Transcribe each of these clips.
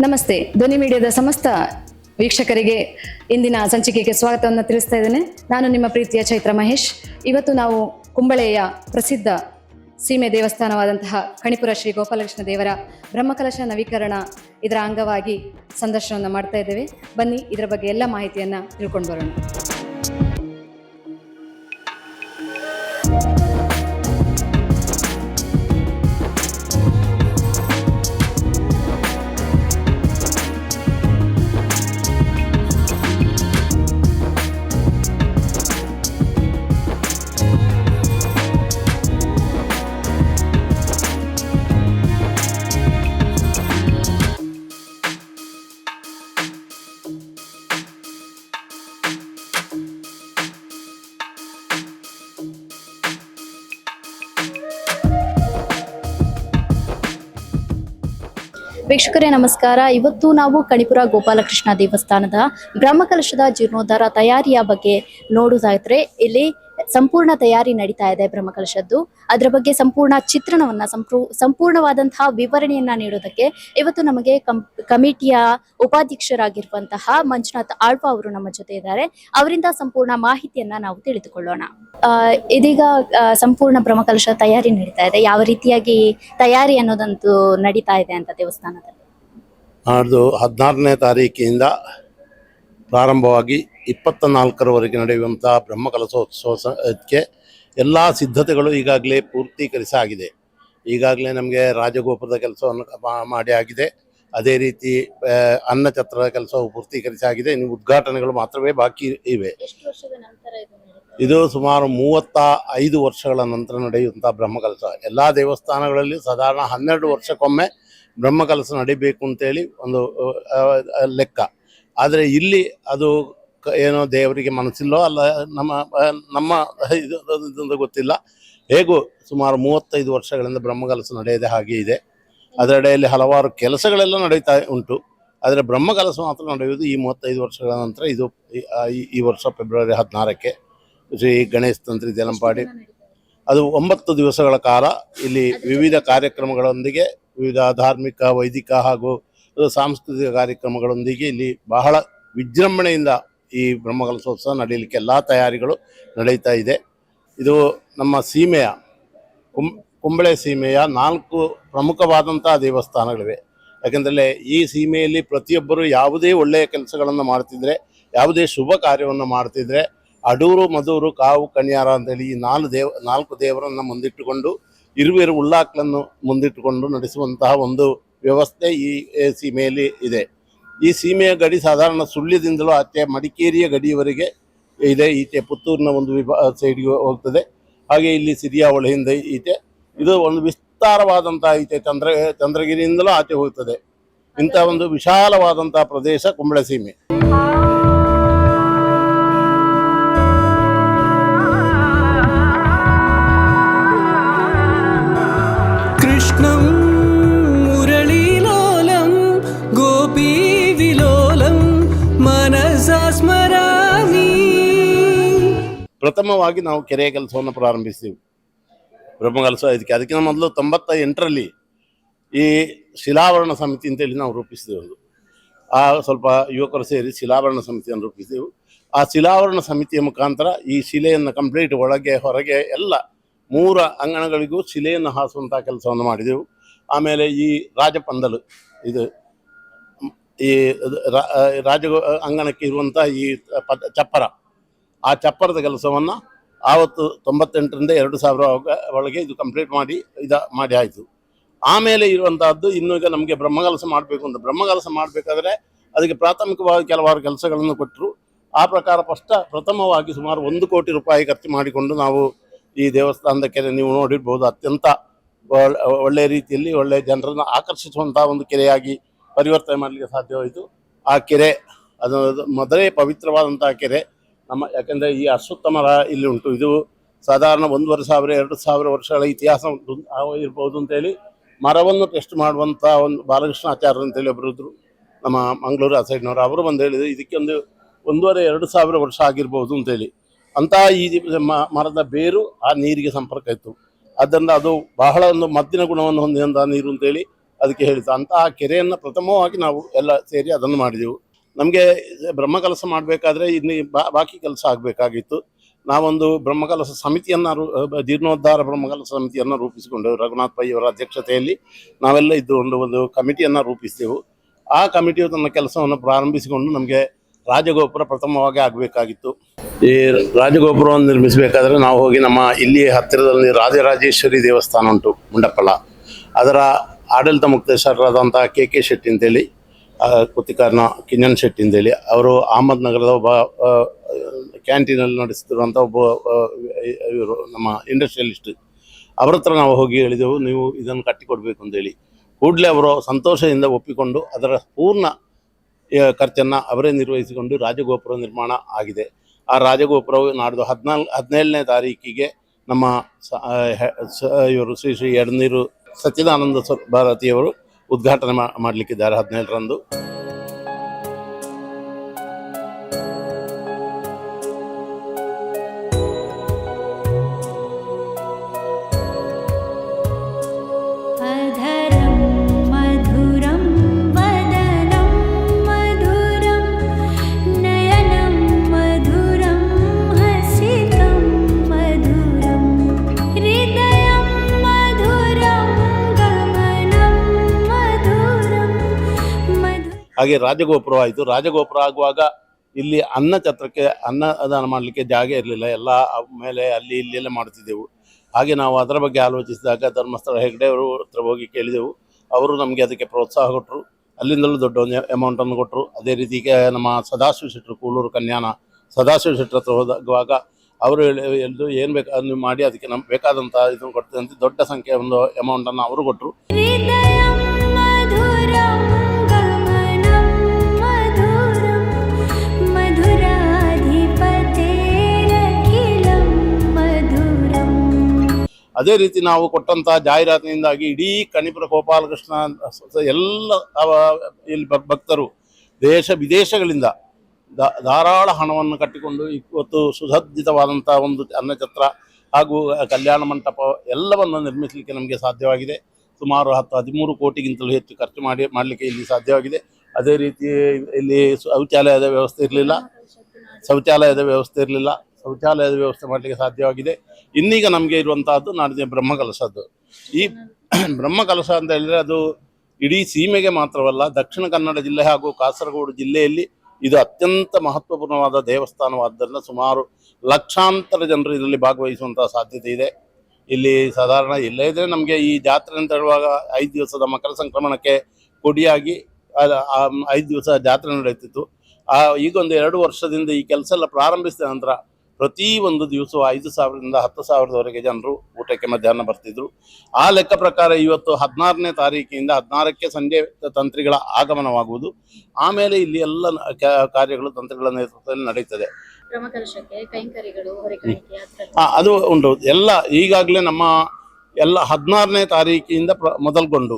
ನಮಸ್ತೆ. ಧ್ವನಿ ಮೀಡಿಯಾದ ಸಮಸ್ತ ವೀಕ್ಷಕರಿಗೆ ಇಂದಿನ ಸಂಚಿಕೆಗೆ ಸ್ವಾಗತವನ್ನು ತಿಳಿಸ್ತಾ ಇದ್ದೇನೆ. ನಾನು ನಿಮ್ಮ ಪ್ರೀತಿಯ ಚೈತ್ರ ಮಹೇಶ್. ಇವತ್ತು ನಾವು ಕುಂಬಳೆಯ ಪ್ರಸಿದ್ಧ ಸೀಮೆ ದೇವಸ್ಥಾನವಾದಂತಹ ಕಣಿಪುರ ಶ್ರೀ ಗೋಪಾಲಕೃಷ್ಣ ದೇವರ ಬ್ರಹ್ಮಕಲಶ ನವೀಕರಣ ಇದರ ಅಂಗವಾಗಿ ಸಂದರ್ಶನವನ್ನು ಮಾಡ್ತಾ ಇದ್ದೇವೆ. ಬನ್ನಿ ಇದರ ಬಗ್ಗೆ ಎಲ್ಲ ಮಾಹಿತಿಯನ್ನು ತಿಳ್ಕೊಂಡು ಬರೋಣ. ವೀಕ್ಷಕರೇ ನಮಸ್ಕಾರ. ಇವತ್ತು ನಾವು ಕಣಿಪುರ ಗೋಪಾಲಕೃಷ್ಣ ದೇವಸ್ಥಾನದ ಬ್ರಹ್ಮಕಲಶದ ಜೀರ್ಣೋದ್ಧಾರ ತಯಾರಿಯ ಬಗ್ಗೆ ನೋಡುವುದಾದ್ರೆ ಇಲ್ಲಿ ಸಂಪೂರ್ಣ ತಯಾರಿ ನಡೀತಾ ಇದೆ ಬ್ರಹ್ಮಕಲಶದ್ದು. ಅದರ ಬಗ್ಗೆ ಸಂಪೂರ್ಣ ಚಿತ್ರಣವನ್ನ ಸಂಪೂರ್ಣವಾದಂತಹ ವಿವರಣೆಯನ್ನ ನೀಡೋದಕ್ಕೆ ಇವತ್ತು ನಮಗೆ ಕಮಿಟಿಯ ಉಪಾಧ್ಯಕ್ಷರಾಗಿರುವಂತಹ ಮಂಜುನಾಥ್ ಆಳ್ವ ಅವರು ನಮ್ಮ ಜೊತೆ ಇದ್ದಾರೆ. ಅವರಿಂದ ಸಂಪೂರ್ಣ ಮಾಹಿತಿಯನ್ನ ನಾವು ತಿಳಿದುಕೊಳ್ಳೋಣ. ಇದೀಗ ಸಂಪೂರ್ಣ ಬ್ರಹ್ಮಕಲಶ ತಯಾರಿ ನಡೀತಾ ಇದೆ. ಯಾವ ರೀತಿಯಾಗಿ ತಯಾರಿ ಅನ್ನೋದಂತೂ ನಡೀತಾ ಇದೆ ಅಂತ ದೇವಸ್ಥಾನದಲ್ಲಿ? ಅದು 14ನೇ ತಾರೀಕಿನಿಂದ ಪ್ರಾರಂಭವಾಗಿ 24ರವರೆಗೆ ನಡೆಯುವಂತಹ ಬ್ರಹ್ಮಕಲಶೋತ್ಸವಕ್ಕೆ ಎಲ್ಲ ಸಿದ್ಧತೆಗಳು ಈಗಾಗಲೇ ಪೂರ್ತೀಕರಿಸಾಗಿದೆ. ಈಗಾಗಲೇ ನಮಗೆ ರಾಜಗೋಪುರದ ಕೆಲಸವನ್ನು ಮಾಡಿ ಆಗಿದೆ. ಅದೇ ರೀತಿ ಅನ್ನಛತ್ರದ ಕೆಲಸವು ಪೂರ್ತೀಕರಿಸಾಗಿದೆ. ಇನ್ನು ಉದ್ಘಾಟನೆಗಳು ಮಾತ್ರವೇ ಬಾಕಿ ಇವೆ. ಇದು ಸುಮಾರು 35 ವರ್ಷಗಳ ನಂತರ ನಡೆಯುವಂಥ ಬ್ರಹ್ಮಕಲಶ. ಎಲ್ಲ ದೇವಸ್ಥಾನಗಳಲ್ಲಿ ಸಾಧಾರಣ 12 ವರ್ಷಕ್ಕೊಮ್ಮೆ ಬ್ರಹ್ಮಕಲಶ ನಡಿಬೇಕು ಅಂತೇಳಿ ಒಂದು ಲೆಕ್ಕ. ಆದರೆ ಇಲ್ಲಿ ಅದು ಏನೋ ದೇವರಿಗೆ ಮನಸ್ಸಿಲ್ಲೋ ಅಲ್ಲ, ನಮ್ಮ ಇದು ಗೊತ್ತಿಲ್ಲ. ಹೇಗೂ ಸುಮಾರು 35 ವರ್ಷಗಳಿಂದ ಬ್ರಹ್ಮಕಲಶ ನಡೆಯದೆ ಹಾಗೆ ಇದೆ. ಅದರಡೆಯಲ್ಲಿ ಹಲವಾರು ಕೆಲಸಗಳೆಲ್ಲ ನಡೀತಾ ಉಂಟು. ಆದರೆ ಬ್ರಹ್ಮಕಲಶ ಮಾತ್ರ ನಡೆಯುವುದು ಈ 35 ವರ್ಷಗಳ ನಂತರ. ಇದು ಈ ವರ್ಷ ಫೆಬ್ರವರಿ 16ಕ್ಕೆ ಶ್ರೀ ಗಣೇಶ್ ತಂತ್ರಿ ಜಲಂಪಾಡಿ ಅದು 9 ದಿವಸಗಳ ಕಾಲ ಇಲ್ಲಿ ವಿವಿಧ ಕಾರ್ಯಕ್ರಮಗಳೊಂದಿಗೆ, ವಿವಿಧ ಧಾರ್ಮಿಕ, ವೈದಿಕ ಹಾಗೂ ಸಾಂಸ್ಕೃತಿಕ ಕಾರ್ಯಕ್ರಮಗಳೊಂದಿಗೆ ಇಲ್ಲಿ ಬಹಳ ವಿಜೃಂಭಣೆಯಿಂದ ಈ ಬ್ರಹ್ಮಕಲಶೋತ್ಸವ ನಡೆಯಲಿಕ್ಕೆ ಎಲ್ಲ ತಯಾರಿಗಳು ನಡೀತಾ ಇದೆ. ಇದು ನಮ್ಮ ಸೀಮೆಯ ಕುಂಬಳೆ ಸೀಮೆಯ 4 ಪ್ರಮುಖವಾದಂಥ ದೇವಸ್ಥಾನಗಳಿವೆ. ಯಾಕೆಂದರೆ ಈ ಸೀಮೆಯಲ್ಲಿ ಪ್ರತಿಯೊಬ್ಬರು ಯಾವುದೇ ಒಳ್ಳೆಯ ಕೆಲಸಗಳನ್ನು ಮಾಡ್ತಿದ್ರೆ, ಯಾವುದೇ ಶುಭ ಕಾರ್ಯವನ್ನು ಮಾಡ್ತಿದ್ರೆ ಅಡೂರು, ಮಧೂರು, ಕಾವು, ಕಣ್ಯಾರ ಅಂತೇಳಿ ಈ 4 ದೇವರನ್ನು ಮುಂದಿಟ್ಟುಕೊಂಡು, ಇರುವೆರು ಉಳ್ಳಾಕ್ಲನ್ನು ಮುಂದಿಟ್ಟುಕೊಂಡು ನಡೆಸುವಂತಹ ಒಂದು ವ್ಯವಸ್ಥೆ ಈ ಸೀಮೆಯಲ್ಲಿ ಇದೆ. ಈ ಸೀಮೆಯ ಗಡಿ ಸಾಧಾರಣ ಸುಳ್ಯದಿಂದಲೂ ಆಚೆ ಮಡಿಕೇರಿಯ ಗಡಿಯವರೆಗೆ ಇದೆ. ಈಚೆ ಪುತ್ತೂರಿನ ಒಂದು ಸೈಡ್ಗೆ ಹೋಗ್ತದೆ. ಹಾಗೆ ಇಲ್ಲಿ ಸಿರಿಯ ಹೊಳೆಯಿಂದ ಈಚೆ ಇದು ಒಂದು ವಿಸ್ತಾರವಾದಂಥ ಈಚೆ ಚಂದ್ರಗಿರಿಯಿಂದಲೂ ಆಚೆ ಹೋಗ್ತದೆ. ಇಂಥ ಒಂದು ವಿಶಾಲವಾದಂಥ ಪ್ರದೇಶ ಕುಂಬಳೆ ಸೀಮೆ. ಕೃಷ್ಣಂ ಮುರಳೀಲೋಲಂ ಗೋಪೀ ವಿಲೋಲಂ ಮನಸಾ ಸ್ಮರಾಮಿ. ಪ್ರಥಮವಾಗಿ ನಾವು ಕೆರೆಯ ಕೆಲಸವನ್ನು ಪ್ರಾರಂಭಿಸ್ತೀವಿ. ಬ್ರಹ್ಮಕಲಶ ಅದಕ್ಕಿಂತ ಮೊದಲು 98ರಲ್ಲಿ ಈ ಶಿಲಾವರಣ ಸಮಿತಿ ಅಂತೇಳಿ ನಾವು ರೂಪಿಸಿದೆವು. ಸ್ವಲ್ಪ ಯುವಕರು ಸೇರಿ ಶಿಲಾವರಣ ಸಮಿತಿಯನ್ನು ರೂಪಿಸಿದೆವು. ಆ ಶಿಲಾವರಣ ಸಮಿತಿಯ ಮುಖಾಂತರ ಈ ಶಿಲೆಯನ್ನು ಕಂಪ್ಲೀಟ್ ಒಳಗೆ ಹೊರಗೆ ಎಲ್ಲ 3 ಅಂಗಣಗಳಿಗೂ ಶಿಲೆಯನ್ನು ಹಾಸುವಂಥ ಕೆಲಸವನ್ನು ಮಾಡಿದೆವು. ಆಮೇಲೆ ಈ ರಾಜಪಂದಲು, ಇದು ಈ ರಾಜ ಅಂಗಣಕ್ಕೆ ಇರುವಂಥ ಈ ಚಪ್ಪರ, ಆ ಚಪ್ಪರದ ಕೆಲಸವನ್ನು ಆವತ್ತು 98ರಿಂದ 2000 ಒಳಗೆ ಇದು ಕಂಪ್ಲೀಟ್ ಮಾಡಿ ಆಯಿತು. ಆಮೇಲೆ ಇರುವಂತಹದ್ದು ಇನ್ನೂ ಈಗ ನಮಗೆ ಬ್ರಹ್ಮಕಲಶ ಮಾಡಬೇಕು ಅಂತ. ಬ್ರಹ್ಮಕಲಶ ಮಾಡಬೇಕಾದ್ರೆ ಅದಕ್ಕೆ ಪ್ರಾಥಮಿಕವಾಗಿ ಕೆಲವಾರು ಕೆಲಸಗಳನ್ನು ಕೊಟ್ಟರು. ಆ ಪ್ರಕಾರ ಪ್ರಥಮವಾಗಿ ಸುಮಾರು 1 ಕೋಟಿ ರೂಪಾಯಿ ಖರ್ಚು ಮಾಡಿಕೊಂಡು ನಾವು ಈ ದೇವಸ್ಥಾನದ ಕೆರೆ, ನೀವು ನೋಡಿರ್ಬೋದು, ಅತ್ಯಂತ ಒಳ್ಳೆಯ ರೀತಿಯಲ್ಲಿ ಒಳ್ಳೆಯ ಜನರನ್ನು ಆಕರ್ಷಿಸುವಂಥ ಒಂದು ಕೆರೆಯಾಗಿ ಪರಿವರ್ತನೆ ಮಾಡಲಿಕ್ಕೆ ಸಾಧ್ಯವಾಯಿತು. ಆ ಕೆರೆ ಅದು ಮೊದಲೇ ಪವಿತ್ರವಾದಂಥ ಕೆರೆ ನಮ್ಮ. ಯಾಕೆಂದರೆ ಈ ಅಶ್ವತ್ಥ ಮರ ಇಲ್ಲಿ ಉಂಟು. ಇದು ಸಾಧಾರಣ 1,500-2,000 ವರ್ಷಗಳ ಇತಿಹಾಸ ಉಂಟು ಇರ್ಬೋದು ಅಂತೇಳಿ ಮರವನ್ನು ಟೆಸ್ಟ್ ಮಾಡುವಂಥ ಒಂದು ಬಾಲಕೃಷ್ಣ ಆಚಾರ್ಯರು ಅಂತೇಳಿ ಒಬ್ಬರು ಇದ್ದರು, ನಮ್ಮ ಮಂಗಳೂರು ಆ ಸೈಡ್ನವರು. ಅವರು ಬಂದು ಹೇಳಿದರು ಇದಕ್ಕೆ 1,500-2,000 ವರ್ಷ ಆಗಿರ್ಬೋದು ಅಂತೇಳಿ. ಅಂತ ಈ ಮರದ ಬೇರು ಆ ನೀರಿಗೆ ಸಂಪರ್ಕ ಇತ್ತು. ಆದ್ದರಿಂದ ಅದು ಬಹಳ ಒಂದು ಮದ್ದಿನ ಗುಣವನ್ನು ಹೊಂದಿದಂಥ ನೀರು ಅಂತೇಳಿ ಅದಕ್ಕೆ ಹೇಳಿತು. ಅಂತಹ ಕೆರೆಯನ್ನು ಪ್ರಥಮವಾಗಿ ನಾವು ಎಲ್ಲ ಸೇರಿ ಅದನ್ನು ಮಾಡಿದೆವು. ನಮಗೆ ಬ್ರಹ್ಮಕಲಶ ಮಾಡಬೇಕಾದ್ರೆ ಇನ್ನು ಬಾಕಿ ಕೆಲಸ ಆಗಬೇಕಾಗಿತ್ತು. ನಾವೊಂದು ಬ್ರಹ್ಮಕಲಶ ಸಮಿತಿಯನ್ನು ಜೀರ್ಣೋದ್ಧಾರ ಬ್ರಹ್ಮಕಲಶ ಸಮಿತಿಯನ್ನು ರೂಪಿಸಿಕೊಂಡೆವು. ರಘುನಾಥ್ ಪೈ ಅವರ ಅಧ್ಯಕ್ಷತೆಯಲ್ಲಿ ನಾವೆಲ್ಲ ಇದ್ದು ಒಂದು ಕಮಿಟಿಯನ್ನು ರೂಪಿಸಿದೆವು. ಆ ಕಮಿಟಿಯು ತನ್ನ ಕೆಲಸವನ್ನು ಪ್ರಾರಂಭಿಸಿಕೊಂಡು ನಮಗೆ ರಾಜಗೋಪುರ ಪ್ರಥಮವಾಗಿ ಆಗಬೇಕಾಗಿತ್ತು. ಈ ರಾಜಗೋಪುರವನ್ನು ನಿರ್ಮಿಸಬೇಕಾದ್ರೆ ನಾವು ಹೋಗಿ ನಮ್ಮ ಇಲ್ಲಿ ಹತ್ತಿರದಲ್ಲಿ ರಾಜರಾಜೇಶ್ವರಿ ದೇವಸ್ಥಾನ ಉಂಟು ಮುಂಡಪ್ಪಳ, ಅದರ ಆಡಳಿತ ಮುಕ್ತೇಶ್ವರರಾದಂಥ ಕೆ ಶೆಟ್ಟಿ ಅಂತೇಳಿ, ಕುತ್ತಿಕಾರನ ಕಿಂಜನ್ ಶೆಟ್ಟಿ ಅಂತೇಳಿ, ಅವರು ಅಹಮದ್ ನಗರದ ಒಬ್ಬ ಕ್ಯಾಂಟೀನಲ್ಲಿ ನಡೆಸ್ತಿರುವಂಥ ಒಬ್ಬ ಇವರು ನಮ್ಮ ಇಂಡಸ್ಟ್ರಿಯಲಿಸ್ಟ್. ಅವ್ರ ಹತ್ರ ನಾವು ಹೋಗಿ ಹೇಳಿದೆವು, ನೀವು ಇದನ್ನು ಕಟ್ಟಿಕೊಡ್ಬೇಕು ಅಂತೇಳಿ. ಕೂಡಲೇ ಅವರು ಸಂತೋಷದಿಂದ ಒಪ್ಪಿಕೊಂಡು ಅದರ ಪೂರ್ಣ ಖರ್ಚನ್ನು ಅವರೇ ನಿರ್ವಹಿಸಿಕೊಂಡು ರಾಜಗೋಪುರ ನಿರ್ಮಾಣ ಆಗಿದೆ. ಆ ರಾಜಗೋಪುರವು ನಾಡ್ದು 17ನೇ ತಾರೀಕಿಗೆ ನಮ್ಮ ಇವರು ಶ್ರೀ ಶ್ರೀ ಎಡನೀರು ಸಚ್ಚಿದಾನಂದ ಭಾರತಿಯವರು ಉದ್ಘಾಟನೆ ಮಾಡಲಿಕ್ಕಿದ್ದಾರೆ 17ರಂದು. ಹಾಗೆ ರಾಜಗೋಪುರ ಆಯಿತು. ರಾಜಗೋಪುರ ಆಗುವಾಗ ಇಲ್ಲಿ ಅನ್ನಛತ್ರಕ್ಕೆ ಅನ್ನದಾನ ಮಾಡಲಿಕ್ಕೆ ಜಾಗ ಇರಲಿಲ್ಲ, ಎಲ್ಲ ಮೇಲೆ ಅಲ್ಲಿ ಇಲ್ಲೆಲ್ಲ ಮಾಡ್ತಿದ್ದೆವು. ಹಾಗೆ ನಾವು ಅದರ ಬಗ್ಗೆ ಆಲೋಚಿಸಿದಾಗ ಧರ್ಮಸ್ಥಳ ಹೆಗ್ಡೆ ಅವರು ಹತ್ರ ಹೋಗಿ ಕೇಳಿದೆವು. ಅವರು ನಮಗೆ ಅದಕ್ಕೆ ಪ್ರೋತ್ಸಾಹ ಕೊಟ್ಟರು, ಅಲ್ಲಿಂದಲೂ ದೊಡ್ಡ ಒಂದು ಅಮೌಂಟನ್ನು ಕೊಟ್ಟರು. ಅದೇ ರೀತಿ ನಮ್ಮ ಸದಾಶಿವ ಶೆಟ್ಟರು, ಕೂಳೂರು ಕನ್ಯಾನ ಸದಾಶಿವ ಶೆಟ್ಟರ ಹತ್ರ ಹೋಗುವಾಗ ಅವರು ಹೇಳಿದ್ರು, ಏನು ಬೇಕಾದ ನೀವು ಮಾಡಿ, ಅದಕ್ಕೆ ನಮ್ಗೆ ಬೇಕಾದಂಥ ಇದನ್ನು ಕೊಡ್ತೀವಿ ಅಂತ ದೊಡ್ಡ ಸಂಖ್ಯೆಯ ಒಂದು ಅಮೌಂಟನ್ನು ಅವರು ಕೊಟ್ಟರು. ಅದೇ ರೀತಿ ನಾವು ಕೊಟ್ಟಂತಹ ಜಾಹೀರಾತಿನಿಂದಾಗಿ ಇಡೀ ಕಣಿಪುರ ಗೋಪಾಲಕೃಷ್ಣ ಎಲ್ಲ ಇಲ್ಲಿ ಭಕ್ತರು ದೇಶ ವಿದೇಶಗಳಿಂದ ಧಾರಾಳ ಹಣವನ್ನು ಕಟ್ಟಿಕೊಂಡು ಇವತ್ತು ಸುಸಜ್ಜಿತವಾದಂಥ ಒಂದು ಅನ್ನಛತ್ರ ಹಾಗೂ ಕಲ್ಯಾಣ ಮಂಟಪ ಎಲ್ಲವನ್ನು ನಿರ್ಮಿಸಲಿಕ್ಕೆ ನಮಗೆ ಸಾಧ್ಯವಾಗಿದೆ. ಸುಮಾರು 13 ಕೋಟಿಗಿಂತಲೂ ಹೆಚ್ಚು ಖರ್ಚು ಮಾಡಲಿಕ್ಕೆ ಇಲ್ಲಿ ಸಾಧ್ಯವಾಗಿದೆ. ಅದೇ ರೀತಿ ಇಲ್ಲಿ ಶೌಚಾಲಯದ ವ್ಯವಸ್ಥೆ ಇರಲಿಲ್ಲ, ಶೌಚಾಲಯದ ವ್ಯವಸ್ಥೆ ಮಾಡಲಿಕ್ಕೆ ಸಾಧ್ಯವಾಗಿದೆ. ಇನ್ನೀಗ ನಮಗೆ ಇರುವಂತಹದ್ದು ನಾಡಿನ ಬ್ರಹ್ಮಕಲಶದ್ದು. ಈ ಬ್ರಹ್ಮಕಲಶ ಅಂತ ಹೇಳಿದರೆ ಅದು ಇಡೀ ಸೀಮೆಗೆ ಮಾತ್ರವಲ್ಲ, ದಕ್ಷಿಣ ಕನ್ನಡ ಜಿಲ್ಲೆ ಹಾಗೂ ಕಾಸರಗೋಡು ಜಿಲ್ಲೆಯಲ್ಲಿ ಇದು ಅತ್ಯಂತ ಮಹತ್ವಪೂರ್ಣವಾದ ದೇವಸ್ಥಾನವಾದ್ದರಿಂದ ಸುಮಾರು ಲಕ್ಷಾಂತರ ಜನರು ಇದರಲ್ಲಿ ಭಾಗವಹಿಸುವಂತಹ ಸಾಧ್ಯತೆ ಇದೆ. ಇಲ್ಲಿ ಸಾಧಾರಣ ಇಲ್ಲೇ ಇದ್ರೆ ನಮಗೆ ಈ ಜಾತ್ರೆ ಅಂತ ಹೇಳುವಾಗ 5 ದಿವಸದ ಮಕರ ಸಂಕ್ರಮಣಕ್ಕೆ ಕೊಡಿಯಾಗಿ 5 ದಿವಸ ಜಾತ್ರೆ ನಡೆಯುತ್ತಿತ್ತು. ಈಗೊಂದು 2 ವರ್ಷದಿಂದ ಈ ಕೆಲಸ ಎಲ್ಲ ಪ್ರಾರಂಭಿಸಿದ ನಂತರ ಪ್ರತಿ ಒಂದು ದಿವಸವೂ 5,000ರಿಂದ 10,000ದವರೆಗೆ ಜನರು ಊಟಕ್ಕೆ ಮಧ್ಯಾಹ್ನ ಬರ್ತಿದ್ರು. ಆ ಲೆಕ್ಕ ಪ್ರಕಾರ ಇವತ್ತು 16ನೇ ತಾರೀಕಿನಿಂದ 16ಕ್ಕೆ ಸಂಜೆ ತಂತ್ರಿಗಳ ಆಗಮನವಾಗುವುದು. ಆಮೇಲೆ ಇಲ್ಲಿ ಎಲ್ಲ ಕಾರ್ಯಗಳು ತಂತ್ರಿಗಳ ನೇತೃತ್ವದಲ್ಲಿ ನಡೀತದೆ. ಅದು ಉಂಟು ಎಲ್ಲ. ಈಗಾಗಲೇ ನಮ್ಮ ಎಲ್ಲ 16ನೇ ತಾರೀಕಿನಿಂದ ಮೊದಲುಗೊಂಡು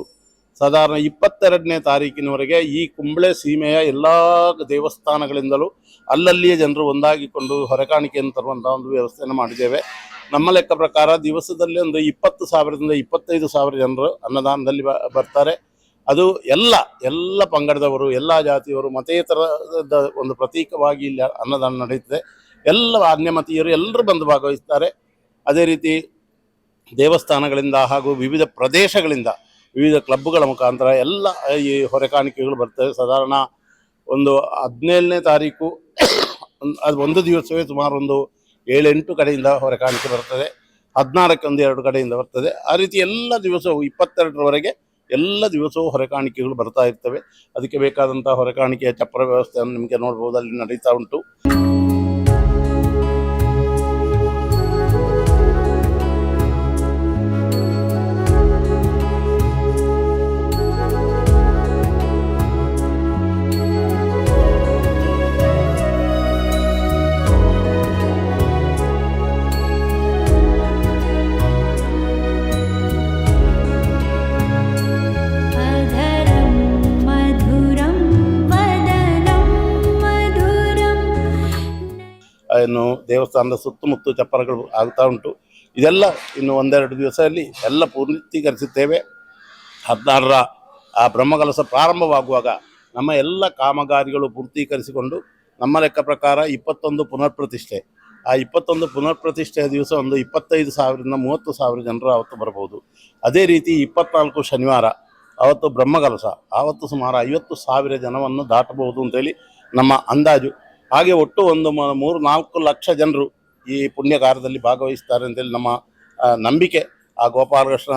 ಸಾಧಾರಣ 22ನೇ ತಾರೀಕಿನವರೆಗೆ ಈ ಕುಂಬಳೆ ಸೀಮೆಯ ಎಲ್ಲ ದೇವಸ್ಥಾನಗಳಿಂದಲೂ ಅಲ್ಲಲ್ಲಿಯೇ ಜನರು ಒಂದಾಗಿಕೊಂಡು ಹೊರೆಕಾಣಿಕೆಯನ್ನು ತರುವಂಥ ಒಂದು ವ್ಯವಸ್ಥೆಯನ್ನು ಮಾಡಿದ್ದೇವೆ. ನಮ್ಮ ಲೆಕ್ಕ ಪ್ರಕಾರ ದಿವಸದಲ್ಲಿ ಒಂದು 20,000ರಿಂದ 25,000 ಜನರು ಅನ್ನದಾನದಲ್ಲಿ ಬರ್ತಾರೆ. ಅದು ಎಲ್ಲ ಪಂಗಡದವರು, ಎಲ್ಲ ಜಾತಿಯವರು, ಮತೇತರದ ಒಂದು ಪ್ರತೀಕವಾಗಿ ಇಲ್ಲಿ ಅನ್ನದಾನ ನಡೆಯುತ್ತದೆ. ಎಲ್ಲ ಅನ್ಯಮತೀಯರು ಎಲ್ಲರೂ ಬಂದು ಭಾಗವಹಿಸ್ತಾರೆ. ಅದೇ ರೀತಿ ದೇವಸ್ಥಾನಗಳಿಂದ ಹಾಗೂ ವಿವಿಧ ಪ್ರದೇಶಗಳಿಂದ ವಿವಿಧ ಕ್ಲಬ್ಗಳ ಮುಖಾಂತರ ಎಲ್ಲ ಈ ಹೊರೆಕಾಣಿಕೆಗಳು ಬರ್ತವೆ. ಸಾಧಾರಣ ಒಂದು 17ನೇ ತಾರೀಕು ಅದು ಒಂದು ದಿವಸವೇ ಸುಮಾರು ಒಂದು 7-8 ಕಡೆಯಿಂದ ಹೊರೆಕಾಣಿಕೆ ಬರ್ತದೆ. 16ಕ್ಕೆ 1-2 ಕಡೆಯಿಂದ ಬರ್ತದೆ. ಆ ರೀತಿ ಎಲ್ಲ ದಿವಸವೂ 22ರವರೆಗೆ ಎಲ್ಲ ದಿವಸವೂ ಹೊರೆಕಾಣಿಕೆಗಳು ಬರ್ತಾ ಇರ್ತವೆ. ಅದಕ್ಕೆ ಬೇಕಾದಂಥ ಹೊರೆಕಾಣಿಕೆಯ ಚಪ್ಪರ ವ್ಯವಸ್ಥೆಯನ್ನು ನಿಮಗೆ ನೋಡ್ಬೋದು, ಅಲ್ಲಿ ನಡೀತಾ ಉಂಟು. ಇನ್ನು ದೇವಸ್ಥಾನದ ಸುತ್ತಮುತ್ತ ಚಪ್ಪರಗಳು ಆಗ್ತಾ ಉಂಟು. ಇದೆಲ್ಲ ಇನ್ನು 1-2 ದಿವಸದಲ್ಲಿ ಎಲ್ಲ ಪೂರ್ಣೀಕರಿಸುತ್ತೇವೆ. 16ರ ಆ ಬ್ರಹ್ಮಕಲಶ ಪ್ರಾರಂಭವಾಗುವಾಗ ನಮ್ಮ ಎಲ್ಲ ಕಾಮಗಾರಿಗಳು ಪೂರ್ತೀಕರಿಸಿಕೊಂಡು ನಮ್ಮ ಲೆಕ್ಕ ಪ್ರಕಾರ 21 ಪುನರ್ಪ್ರತಿಷ್ಠೆ. ಆ 21 ಪುನರ್ಪ್ರತಿಷ್ಠೆಯ ದಿವಸ ಒಂದು 25,000ರಿಂದ 30,000 ಜನರು ಆವತ್ತು ಬರಬಹುದು. ಅದೇ ರೀತಿ 24 ಶನಿವಾರ ಆವತ್ತು ಬ್ರಹ್ಮಕಲಶ, ಆವತ್ತು ಸುಮಾರು 50,000 ಜನವನ್ನು ದಾಟಬಹುದು ಅಂತೇಳಿ ನಮ್ಮ ಅಂದಾಜು. ಹಾಗೆ ಒಟ್ಟು ಒಂದು 3-4 ಲಕ್ಷ ಜನರು ಈ ಪುಣ್ಯ ಕಾರ್ಯದಲ್ಲಿ ಭಾಗವಹಿಸ್ತಾರೆ ಅಂತೇಳಿ ನಮ್ಮ ನಂಬಿಕೆ. ಆ ಗೋಪಾಲಕೃಷ್ಣ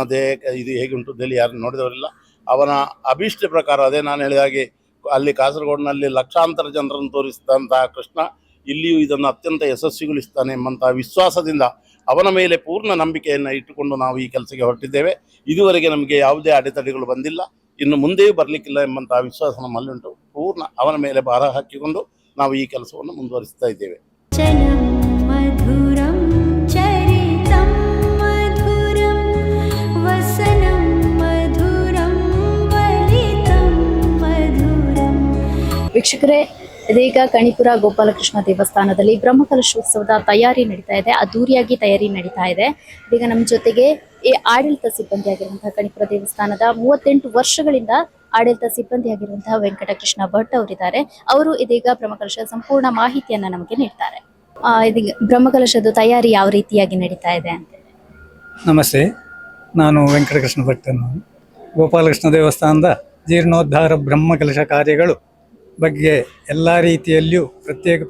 ಇದು ಹೇಗೆ ಉಂಟು ಅಂತೇಳಿ ಯಾರು ನೋಡಿದವರಿಲ್ಲ. ಅವನ ಅಭೀಷ್ಟ ಪ್ರಕಾರ, ಅದೇ ನಾನು ಹೇಳಿದ ಹಾಗೆ ಅಲ್ಲಿ ಕಾಸರಗೋಡಿನಲ್ಲಿ ಲಕ್ಷಾಂತರ ಜನರನ್ನು ತೋರಿಸಿದಂತಹ ಕೃಷ್ಣ ಇಲ್ಲಿಯೂ ಇದನ್ನು ಅತ್ಯಂತ ಯಶಸ್ವಿಗೊಳಿಸ್ತಾನೆ ಎಂಬಂತಹ ವಿಶ್ವಾಸದಿಂದ ಅವನ ಮೇಲೆ ಪೂರ್ಣ ನಂಬಿಕೆಯನ್ನು ಇಟ್ಟುಕೊಂಡು ನಾವು ಈ ಕೆಲಸಕ್ಕೆ ಹೊರಟಿದ್ದೇವೆ. ಇದುವರೆಗೆ ನಮಗೆ ಯಾವುದೇ ಅಡೆತಡೆಗಳು ಬಂದಿಲ್ಲ, ಇನ್ನು ಮುಂದೆಯೂ ಬರಲಿಕ್ಕಿಲ್ಲ ಎಂಬಂತಹ ವಿಶ್ವಾಸ ನಮ್ಮಲ್ಲಿಂಟು. ಪೂರ್ಣ ಅವನ ಮೇಲೆ ಭಾರ ಹಾಕಿಕೊಂಡು ನಾವು ಈ ಕೆಲಸವನ್ನು ಮುಂದುವರಿಸ್ತಾ ಇದ್ದೇವೆ. मधुरं चरितं मधुरं वसनं मधुरं वलितं मधुरं. ವೀಕ್ಷಕರೇ, ಇದೀಗ ಕಣಿಪುರ ಗೋಪಾಲಕೃಷ್ಣ ದೇವಸ್ಥಾನದಲ್ಲಿ ಬ್ರಹ್ಮಕಲಶೋತ್ಸವದ ತಯಾರಿ ನಡೀತಾ ಇದೆ, ಅದ್ದೂರಿಯಾಗಿ ತಯಾರಿ ನಡೀತಾ ಇದೆ. ಇದೀಗ ನಮ್ಮ ಜೊತೆಗೆ ಈ ಆಡಳಿತ ಸಿಬ್ಬಂದಿಯಾಗಿರುವಂತಹ ಕಣಿಪುರ ದೇವಸ್ಥಾನದ 38 ವರ್ಷಗಳಿಂದ ಆಡಳಿತ ಸಿಬ್ಬಂದಿಯಾಗಿರುವಂತಹ ವೆಂಕಟಕೃಷ್ಣ ಭಟ್ ಅವರಿದ್ದಾರೆ. ಅವರು ಇದೀಗ ಬ್ರಹ್ಮಕಲಶದ ಸಂಪೂರ್ಣ ಮಾಹಿತಿಯನ್ನ ನಮಗೆ ನೀಡ್ತಾರೆ. ಇದೀಗ ಬ್ರಹ್ಮಕಲಶದ ತಯಾರಿ ಯಾವ ರೀತಿಯಾಗಿ ನಡೀತಾ ಇದೆ ಅಂತ. ನಮಸ್ತೆ, ನಾನು ವೆಂಕಟಕೃಷ್ಣ ಭಟ್ಟನ್ನು. ಗೋಪಾಲಕೃಷ್ಣ ದೇವಸ್ಥಾನದ ಜೀರ್ಣೋದ್ಧಾರ ಬ್ರಹ್ಮಕಲಶ ಕಾರ್ಯಗಳು ಬಗ್ಗೆ ಎಲ್ಲ ರೀತಿಯಲ್ಲಿಯೂ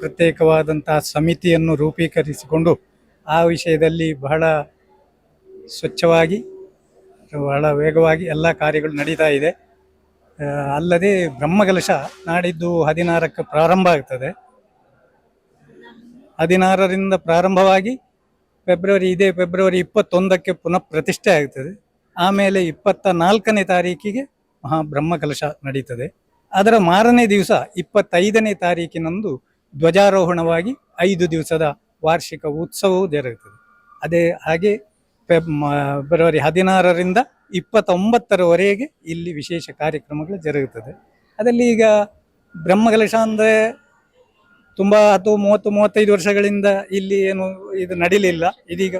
ಪ್ರತ್ಯೇಕವಾದಂತಹ ಸಮಿತಿಯನ್ನು ರೂಪೀಕರಿಸಿಕೊಂಡು ಆ ವಿಷಯದಲ್ಲಿ ಬಹಳ ಸ್ವಚ್ಛವಾಗಿ ಬಹಳ ವೇಗವಾಗಿ ಎಲ್ಲ ಕಾರ್ಯಗಳು ನಡೀತಾ ಇದೆ. ಅಲ್ಲದೆ ಬ್ರಹ್ಮಕಲಶ ನಾಡಿದ್ದು 16ಕ್ಕೆ ಪ್ರಾರಂಭ ಆಗ್ತದೆ. 16ರಿಂದ ಪ್ರಾರಂಭವಾಗಿ ಇದೇ ಫೆಬ್ರವರಿ 21ಕ್ಕೆ ಪುನಃ ಪ್ರತಿಷ್ಠೆ ಆಗ್ತದೆ. ಆಮೇಲೆ 24ನೇ ತಾರೀಕಿಗೆ ಬ್ರಹ್ಮಕಲಶ ನಡೀತದೆ. ಅದರ ಮಾರನೇ ದಿವಸ 25ನೇ ತಾರೀಕಿನಂದು ಧ್ವಜಾರೋಹಣವಾಗಿ 5 ದಿವಸದ ವಾರ್ಷಿಕ ಉತ್ಸವವು ಜರುಗುತ್ತದೆ. ಅದೇ ಹಾಗೆ ಫೆಬ್ರವರಿ 16ರಿಂದ 29ರವರೆಗೆ ಇಲ್ಲಿ ವಿಶೇಷ ಕಾರ್ಯಕ್ರಮಗಳು ಜರುಗುತ್ತದೆ. ಅದರಲ್ಲಿ ಈಗ ಬ್ರಹ್ಮಕಲಶ ಅಂದರೆ ತುಂಬ 30-35 ವರ್ಷಗಳಿಂದ ಇಲ್ಲಿ ಏನು ಇದು ನಡೀಲಿಲ್ಲ. ಇದೀಗ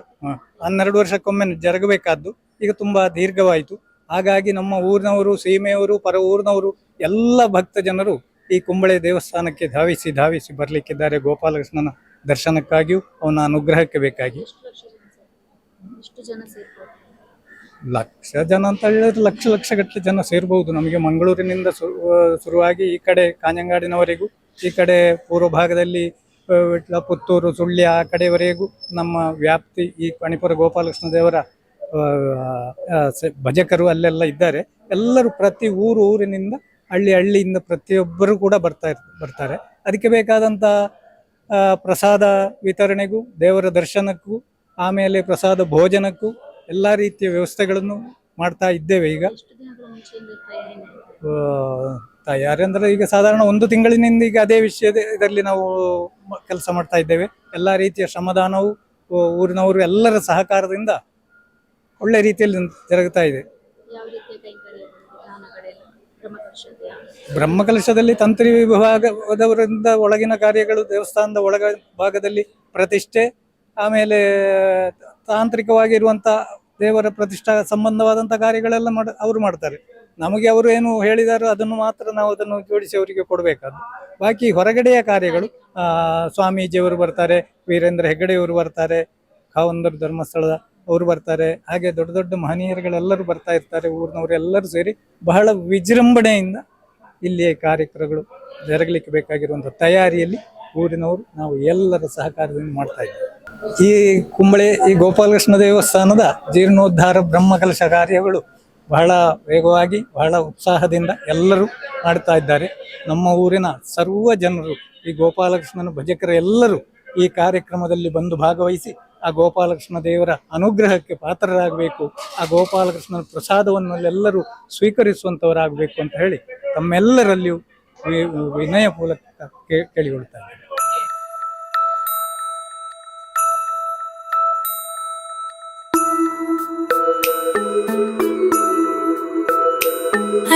12 ವರ್ಷಕ್ಕೊಮ್ಮೆ ಜರುಗಬೇಕಾದ್ದು ಈಗ ತುಂಬ ದೀರ್ಘವಾಯಿತು. ಹಾಗಾಗಿ ನಮ್ಮ ಊರಿನವರು, ಸೀಮೆಯವರು, ಪರ ಊರಿನವರು ಎಲ್ಲ ಭಕ್ತ ಜನರು ಈ ಕುಂಬಳೆ ದೇವಸ್ಥಾನಕ್ಕೆ ಧಾವಿಸಿ ಬರಲಿಕ್ಕಿದ್ದಾರೆ, ಗೋಪಾಲಕೃಷ್ಣನ ದರ್ಶನಕ್ಕಾಗಿಯೂ ಅವನ ಅನುಗ್ರಹಕ್ಕೆ ಬೇಕಾಗಿ. ಲಕ್ಷ ಜನ ಅಂತ ಹೇಳಿದ್ರೆ ಲಕ್ಷಗಟ್ಟಲೆ ಜನ ಸೇರ್ಬಹುದು. ನಮಗೆ ಮಂಗಳೂರಿನಿಂದ ಶುರುವಾಗಿ ಈ ಕಡೆ ಕಾಂಜಂಗಾಡಿನವರೆಗೂ, ಈ ಕಡೆ ಪೂರ್ವ ಭಾಗದಲ್ಲಿ ಪುತ್ತೂರು, ಸುಳ್ಯ ಆ ಕಡೆವರೆಗೂ ನಮ್ಮ ವ್ಯಾಪ್ತಿ ಈ ಕಣಿಪುರ ಗೋಪಾಲಕೃಷ್ಣ ದೇವರ ಭಜಕರು ಅಲ್ಲೆಲ್ಲ ಇದ್ದಾರೆ. ಎಲ್ಲರೂ ಪ್ರತಿ ಊರಿನಿಂದ ಹಳ್ಳಿಯಿಂದ ಪ್ರತಿಯೊಬ್ಬರು ಕೂಡ ಬರ್ತಾರೆ. ಅದಕ್ಕೆ ಬೇಕಾದಂಥ ಪ್ರಸಾದ ವಿತರಣೆಗೂ, ದೇವರ ದರ್ಶನಕ್ಕೂ, ಆಮೇಲೆ ಪ್ರಸಾದ ಭೋಜನಕ್ಕೂ ಎಲ್ಲ ರೀತಿಯ ವ್ಯವಸ್ಥೆಗಳನ್ನು ಮಾಡ್ತಾ ಇದ್ದೇವೆ. ಈಗ ತಯಾರಿ ಅಂದರೆ ಈಗ ಸಾಧಾರಣ 1 ತಿಂಗಳಿನಿಂದ ಈಗ ಅದೇ ಇದರಲ್ಲಿ ನಾವು ಕೆಲಸ ಮಾಡ್ತಾ ಇದ್ದೇವೆ. ಎಲ್ಲ ರೀತಿಯ ಶ್ರಮದಾನವು ಊರಿನವರು ಎಲ್ಲರ ಸಹಕಾರದಿಂದ ಒಳ್ಳೆ ರೀತಿಯಲ್ಲಿ ಜರುಗುತ್ತಾ ಇದೆ. ಬ್ರಹ್ಮಕಲಶದಲ್ಲಿ ತಂತ್ರಿ ವಿಭಾಗದವರಿಂದ ಒಳಗಿನ ಕಾರ್ಯಗಳು, ದೇವಸ್ಥಾನದ ಒಳಗ ಭಾಗದಲ್ಲಿ ಪ್ರತಿಷ್ಠೆ, ಆಮೇಲೆ ತಾಂತ್ರಿಕವಾಗಿರುವಂಥ ದೇವರ ಪ್ರತಿಷ್ಠಾ ಸಂಬಂಧವಾದಂಥ ಕಾರ್ಯಗಳೆಲ್ಲ ಅವರು ಮಾಡ್ತಾರೆ. ನಮಗೆ ಅವರು ಏನು ಹೇಳಿದಾರೋ ಅದನ್ನು ಮಾತ್ರ ನಾವು ಅದನ್ನು ಜೋಡಿಸಿ ಅವರಿಗೆ ಕೊಡಬೇಕಾದ್ದು. ಬಾಕಿ ಹೊರಗಡೆಯ ಕಾರ್ಯಗಳು ಸ್ವಾಮೀಜಿಯವರು ಬರ್ತಾರೆ, ವೀರೇಂದ್ರ ಹೆಗ್ಗಡೆಯವರು ಬರ್ತಾರೆ, ಖಾವಂದರ್ ಧರ್ಮಸ್ಥಳದ ಅವರು ಬರ್ತಾರೆ. ಹಾಗೆ ದೊಡ್ಡ ದೊಡ್ಡ ಮಹನೀಯರುಗಳೆಲ್ಲರೂ ಬರ್ತಾ ಇರ್ತಾರೆ. ಊರಿನವರು ಎಲ್ಲರೂ ಸೇರಿ ಬಹಳ ವಿಜೃಂಭಣೆಯಿಂದ ಇಲ್ಲಿಯ ಕಾರ್ಯಕ್ರಮಗಳು ಜರುಗಲಿಕ್ಕೆ ಬೇಕಾಗಿರುವಂಥ ತಯಾರಿಯಲ್ಲಿ ಊರಿನವರು ನಾವು ಎಲ್ಲರ ಸಹಕಾರದಿಂದ ಮಾಡ್ತಾ ಇದ್ದೇವೆ. ಈ ಕುಂಬಳೆ ಈ ಗೋಪಾಲಕೃಷ್ಣ ದೇವಸ್ಥಾನದ ಜೀರ್ಣೋದ್ಧಾರ ಬ್ರಹ್ಮಕಲಶ ಕಾರ್ಯಗಳು ಬಹಳ ವೇಗವಾಗಿ, ಬಹಳ ಉತ್ಸಾಹದಿಂದ ಎಲ್ಲರೂ ಮಾಡ್ತಾ ಇದ್ದಾರೆ. ನಮ್ಮ ಊರಿನ ಸರ್ವ ಜನರು, ಈ ಗೋಪಾಲಕೃಷ್ಣನ ಭಜಕರು ಎಲ್ಲರೂ ಈ ಕಾರ್ಯಕ್ರಮದಲ್ಲಿ ಬಂದು ಭಾಗವಹಿಸಿ ಆ ಗೋಪಾಲಕೃಷ್ಣ ದೇವರ ಅನುಗ್ರಹಕ್ಕೆ ಪಾತ್ರರಾಗಬೇಕು, ಆ ಗೋಪಾಲಕೃಷ್ಣನ ಪ್ರಸಾದವನ್ನು ಎಲ್ಲರೂ ಸ್ವೀಕರಿಸುವಂಥವರಾಗಬೇಕು ಅಂತ ಹೇಳಿ ತಮ್ಮೆಲ್ಲರಲ್ಲಿಯೂ ವಿನಯಪೂರ್ವಕ ಕೇಳಿಕೊಳ್ತಾ ಇದ್ದಾರೆ.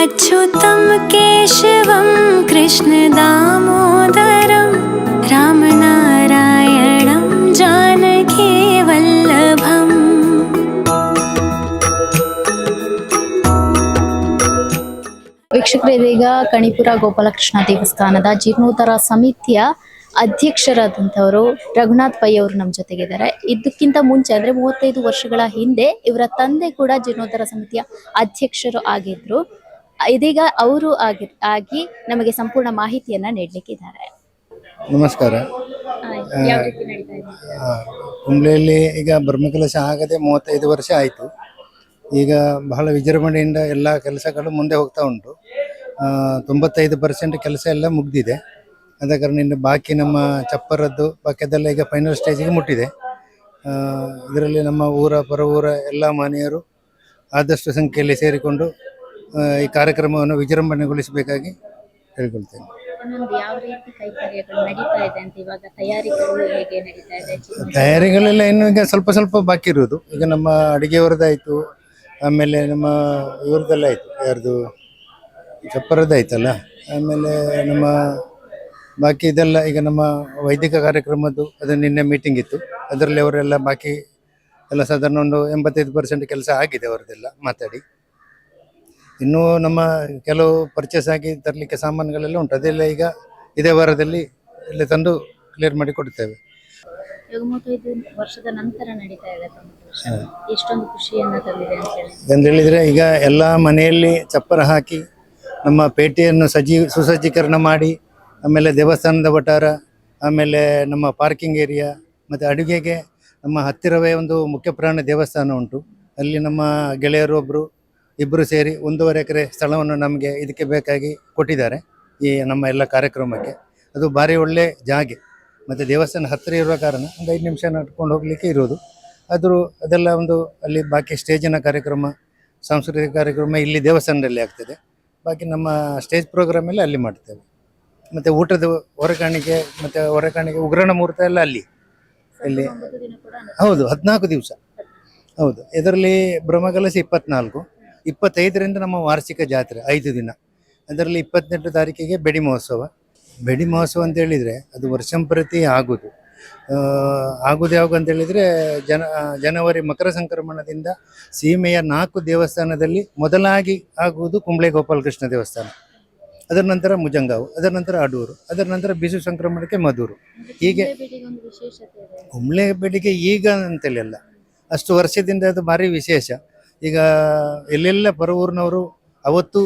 अच्युतं केशवं कृष्णदामोदरं रामनारायणं जानकी वल्लभम्. ವೀಕ್ಷಕರೇ, ಇದೀಗ ಕಣಿಪುರ ಗೋಪಾಲಕೃಷ್ಣ ದೇವಸ್ಥಾನದ ಜೀರ್ಣೋದ್ಧಾರ ಸಮಿತಿಯ ಅಧ್ಯಕ್ಷರಾದಂಥವರು ರಘುನಾಥ್ ಪೈ ಅವರು ನಮ್ಮ ಜೊತೆಗಿದ್ದಾರೆ. ಇದಕ್ಕಿಂತ ಮುಂಚೆ ಅಂದ್ರೆ 35 ವರ್ಷಗಳ ಹಿಂದೆ ಇವರ ತಂದೆ ಕೂಡ ಜೀರ್ಣೋದ್ಧಾರ ಸಮಿತಿಯ ಅಧ್ಯಕ್ಷರು ಆಗಿದ್ರು. ಇದೀಗ ಅವರು ಆಗಿ ನಮಗೆ ಸಂಪೂರ್ಣ ಮಾಹಿತಿಯನ್ನ ನೀಡಲಿಕ್ಕಿದ್ದಾರೆ. ನಮಸ್ಕಾರ. ಯಾವ ರೀತಿ ನಡೀತಾ ಇದೆ? ಕುಂಬ್ಳೆಯಲ್ಲಿ ಈಗ ಬ್ರಹ್ಮಕಲಶ ಆಗದೆ 35 ವರ್ಷ ಆಯಿತು. ಈಗ ಬಹಳ ವಿಜೃಂಭಣೆಯಿಂದ ಎಲ್ಲ ಕೆಲಸಗಳು ಮುಂದೆ ಹೋಗ್ತಾ ಉಂಟು. 95% ಕೆಲಸ ಎಲ್ಲ ಮುಗ್ದಿದೆ. ಆದ ಕಾರಣ ಇನ್ನು ಬಾಕಿ ನಮ್ಮ ಚಪ್ಪರದ್ದು ಬಾಕಿ ಅದೆಲ್ಲ ಈಗ ಫೈನಲ್ ಸ್ಟೇಜಿಗೆ ಮುಟ್ಟಿದೆ. ಇದರಲ್ಲಿ ನಮ್ಮ ಊರ ಪರ ಊರ ಎಲ್ಲ ಮನೆಯರು ಆದಷ್ಟು ಸಂಖ್ಯೆಯಲ್ಲಿ ಸೇರಿಕೊಂಡು ಈ ಕಾರ್ಯಕ್ರಮವನ್ನು ವಿಜೃಂಭಣೆಗೊಳಿಸಬೇಕಾಗಿ ಹೇಳಿಕೊಳ್ತೇನೆ. ಯಾವ ರೀತಿ ಕೈಕಾರ್ಯಗಳು ನಡೀತಾ ಇದೆ ಅಂತ, ಇವಾಗ ತಯಾರಿಗಳು ಹೇಗೆ ನಡೀತಾ ಇದೆ? ತಯಾರಿಗಳೆಲ್ಲ ಇನ್ನು ಈಗ ಸ್ವಲ್ಪ ಸ್ವಲ್ಪ ಬಾಕಿ ಇರುವುದು. ಈಗ ನಮ್ಮ ಅಡುಗೆಯವರದ್ದಾಯಿತು, ಆಮೇಲೆ ನಮ್ಮ ಇವ್ರದ್ದೆಲ್ಲ ಆಯಿತು, ಯಾರ್ದು ಚಪ್ಪರದ್ದಾಯ್ತಲ್ಲ, ಆಮೇಲೆ ನಮ್ಮ ಬಾಕಿ ಇದೆಲ್ಲ ಈಗ ನಮ್ಮ ವೈದಿಕ ಕಾರ್ಯಕ್ರಮದ್ದು ಅದು ನಿನ್ನೆ ಮೀಟಿಂಗ್ ಇತ್ತು. ಅದರಲ್ಲಿ ಅವರೆಲ್ಲ ಬಾಕಿ ಎಲ್ಲ ಸಾಧಾರಣ ಒಂದು 85% ಕೆಲಸ ಆಗಿದೆ ಅವರದ್ದೆಲ್ಲ ಮಾತಾಡಿ. ಇನ್ನೂ ನಮ್ಮ ಕೆಲವು ಪರ್ಚೇಸ್ ಆಗಿ ತರಲಿಕ್ಕೆ ಸಾಮಾನುಗಳೆಲ್ಲ ಉಂಟು. ಅದೆಲ್ಲ ಈಗ ಇದೇ ವಾರದಲ್ಲಿ ಎಲ್ಲ ತಂದು ಕ್ಲಿಯರ್ ಮಾಡಿ ಕೊಡ್ತೇವೆ. 35 ವರ್ಷದ ನಂತರ ನಡೀತಾ ಇದೆ ಬ್ರಹ್ಮಕಲಶ. ಎಷ್ಟೊಂದು ಖುಷಿಯನ್ನ ತಂದಿದೆ ಅಂತ ಹೇಳಿ ಎಂದು ಹೇಳಿದರೆ, ಈಗ ಎಲ್ಲ ಮನೆಯಲ್ಲಿ ಚಪ್ಪರ ಹಾಕಿ ನಮ್ಮ ಪೇಟೆಯನ್ನು ಸುಸಜ್ಜೀಕರಣ ಮಾಡಿ, ಆಮೇಲೆ ದೇವಸ್ಥಾನದ ವಠಾರ, ಆಮೇಲೆ ನಮ್ಮ ಪಾರ್ಕಿಂಗ್ ಏರಿಯಾ ಮತ್ತು ಅಡುಗೆಗೆ ನಮ್ಮ ಹತ್ತಿರವೇ ಒಂದು ಮುಖ್ಯ ಪ್ರಾಣ ದೇವಸ್ಥಾನ ಉಂಟು. ಅಲ್ಲಿ ನಮ್ಮ ಗೆಳೆಯರು ಇಬ್ಬರು ಸೇರಿ 1.5 ಎಕರೆ ಸ್ಥಳವನ್ನು ನಮಗೆ ಇದಕ್ಕೆ ಬೇಕಾಗಿ ಕೊಟ್ಟಿದ್ದಾರೆ, ಈ ನಮ್ಮ ಎಲ್ಲ ಕಾರ್ಯಕ್ರಮಕ್ಕೆ. ಅದು ಭಾರಿ ಒಳ್ಳೆ ಜಾಗೆ ಮತ್ತು ದೇವಸ್ಥಾನ ಹತ್ತಿರ ಇರುವ ಕಾರಣ ಒಂದು 5 ನಿಮಿಷ ನಡ್ಕೊಂಡು ಹೋಗಲಿಕ್ಕೆ ಇರೋದು. ಅದೆಲ್ಲ ಒಂದು ಅಲ್ಲಿ ಬಾಕಿ ಸ್ಟೇಜಿನ ಕಾರ್ಯಕ್ರಮ, ಸಾಂಸ್ಕೃತಿಕ ಕಾರ್ಯಕ್ರಮ ಇಲ್ಲಿ ದೇವಸ್ಥಾನದಲ್ಲಿ ಆಗ್ತದೆ. ಬಾಕಿ ನಮ್ಮ ಸ್ಟೇಜ್ ಪ್ರೋಗ್ರಾಮ್ ಎಲ್ಲ ಅಲ್ಲಿ ಮಾಡ್ತೇವೆ. ಮತ್ತು ಊಟದ ಹೊರಕಾಣಿಕೆ ಮತ್ತು ಉಗ್ರಾಣ ಮುಹೂರ್ತ ಎಲ್ಲ ಅಲ್ಲಿ ಹೌದು 14 ದಿವಸ ಹೌದು. ಇದರಲ್ಲಿ ಬ್ರಹ್ಮಕಲಶ 24, 25ರಿಂದ ನಮ್ಮ ವಾರ್ಷಿಕ ಜಾತ್ರೆ 5 ದಿನ. ಅದರಲ್ಲಿ 28 ತಾರೀಕಿಗೆ ಬೆಡಿ ಮಹೋತ್ಸವ. ಬೆಡಿ ಮಹೋತ್ಸವ ಅಂತ ಹೇಳಿದರೆ ಅದು ವರ್ಷಂಪ್ರತಿ ಆಗೋದು ಯಾವಾಗ ಅಂತ ಹೇಳಿದರೆ ಜನವರಿ ಮಕರ ಸಂಕ್ರಮಣದಿಂದ ಸೀಮೆಯ 4 ದೇವಸ್ಥಾನದಲ್ಲಿ ಮೊದಲಾಗಿ ಆಗುವುದು ಕುಂಬ್ಳೆ ಗೋಪಾಲಕೃಷ್ಣ ದೇವಸ್ಥಾನ, ಅದರ ನಂತರ ಮುಜಂಗಾವು, ಅದರ ನಂತರ ಅಡೂರು, ಅದರ ನಂತರ ಬಿಸು ಸಂಕ್ರಮಣಕ್ಕೆ ಮಧೂರು. ಹೀಗೆ ಕುಂಬ್ಳೆ ಬೆಡಿಗೆ ಈಗ ಅಂತೇಳಿಲ್ಲ, ಅಷ್ಟು ವರ್ಷದಿಂದ ಅದು ಭಾರಿ ವಿಶೇಷ. ಈಗ ಎಲ್ಲೆಲ್ಲ ಪರವೂರಿನವರು ಅವತ್ತು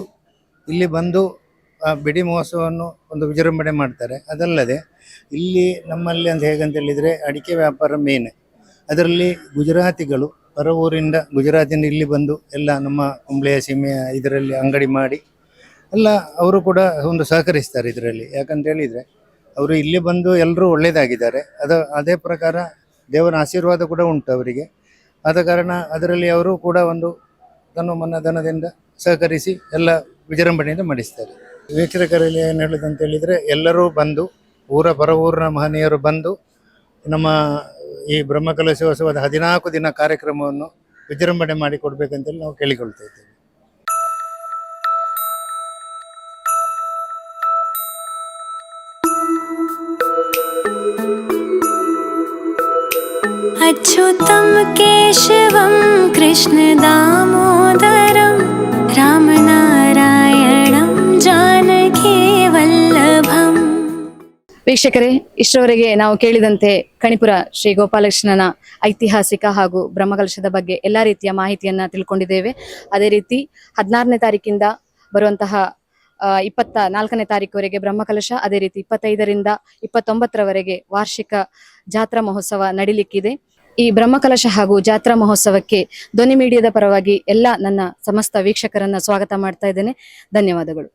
ಇಲ್ಲಿ ಬಂದು ಆ ಬೆಡಿ ಮಹೋತ್ಸವವನ್ನು ಒಂದು ವಿಜೃಂಭಣೆ ಮಾಡ್ತಾರೆ. ಅದಲ್ಲದೆ ಇಲ್ಲಿ ನಮ್ಮಲ್ಲಿ ಅಂತ ಹೇಗಂತ ಹೇಳಿದರೆ ಅಡಿಕೆ ವ್ಯಾಪಾರ ಮೇನ್. ಅದರಲ್ಲಿ ಗುಜರಾತಿಗಳು ಗುಜರಾತಿಂದ ಇಲ್ಲಿ ಬಂದು ಎಲ್ಲ ನಮ್ಮ ಕುಂಬ್ಳೆಯ ಸೀಮೆಯ ಇದರಲ್ಲಿ ಅಂಗಡಿ ಮಾಡಿ ಎಲ್ಲ ಅವರು ಕೂಡ ಒಂದು ಸಹಕರಿಸ್ತಾರೆ ಇದರಲ್ಲಿ. ಯಾಕಂತ ಹೇಳಿದರೆ ಅವರು ಇಲ್ಲಿ ಬಂದು ಎಲ್ಲರೂ ಒಳ್ಳೆಯದಾಗಿದ್ದಾರೆ. ಅದೇ ಪ್ರಕಾರ ದೇವರ ಆಶೀರ್ವಾದ ಕೂಡ ಉಂಟು ಅವರಿಗೆ. ಆದ ಕಾರಣ ಅದರಲ್ಲಿ ಅವರು ಕೂಡ ಒಂದು ಧನದಿಂದ ಸಹಕರಿಸಿ ಎಲ್ಲ ವಿಜೃಂಭಣೆಯಿಂದ ಮಾಡಿಸ್ತಾರೆ. ವೀಕ್ಷಕರಲ್ಲಿ ಏನು ಹೇಳೋದಂತ ಹೇಳಿದರೆ, ಎಲ್ಲರೂ ಬಂದು ಪರ ಊರಿನ ಮಹನೀಯರು ಬಂದು ನಮ್ಮ ಈ ಬ್ರಹ್ಮಕಲಶೋತ್ಸವದ 14 ದಿನ ಕಾರ್ಯಕ್ರಮವನ್ನು ವಿಜೃಂಭಣೆ ಮಾಡಿ ಕೊಡಬೇಕಂತೇಳಿ ನಾವು ಕೇಳಿಕೊಳ್ತಾ ಇದ್ದೇವೆ. अच्युतं केशवं कृष्णदामोदरं रामनारायणं जानकी वल्लभम्. ವೀಕ್ಷಕರೇ, ಇಷ್ಟರವರೆಗೆ ನಾವು ಕೇಳಿದಂತೆ ಕಣಿಪುರ ಶ್ರೀ ಗೋಪಾಲಕೃಷ್ಣನ ಐತಿಹಾಸಿಕ ಹಾಗೂ ಬ್ರಹ್ಮಕಲಶದ ಬಗ್ಗೆ ಎಲ್ಲ ರೀತಿಯ ಮಾಹಿತಿಯನ್ನ ತಿಳ್ಕೊಂಡಿದ್ದೇವೆ. ಅದೇ ರೀತಿ 16ನೇ ತಾರೀಕಿಂದ ಬರುವಂತಹ 24ನೇ ತಾರೀಕುವರೆಗೆ ಬ್ರಹ್ಮಕಲಶ, ಅದೇ ರೀತಿ 25ರಿಂದ 29ರವರೆಗೆ ವಾರ್ಷಿಕ ಜಾತ್ರಾ ಮಹೋತ್ಸವ ನಡೀಲಿಕ್ಕಿದೆ. ಈ ಬ್ರಹ್ಮಕಲಶ ಹಾಗೂ ಜಾತ್ರಾ ಮಹೋತ್ಸವಕ್ಕೆ ಧ್ವನಿ ಮೀಡಿಯಾದ ಪರವಾಗಿ ಎಲ್ಲ ನನ್ನ ಸಮಸ್ತ ವೀಕ್ಷಕರನ್ನ ಸ್ವಾಗತ ಮಾಡ್ತಾ ಇದ್ದೇನೆ. ಧನ್ಯವಾದಗಳು.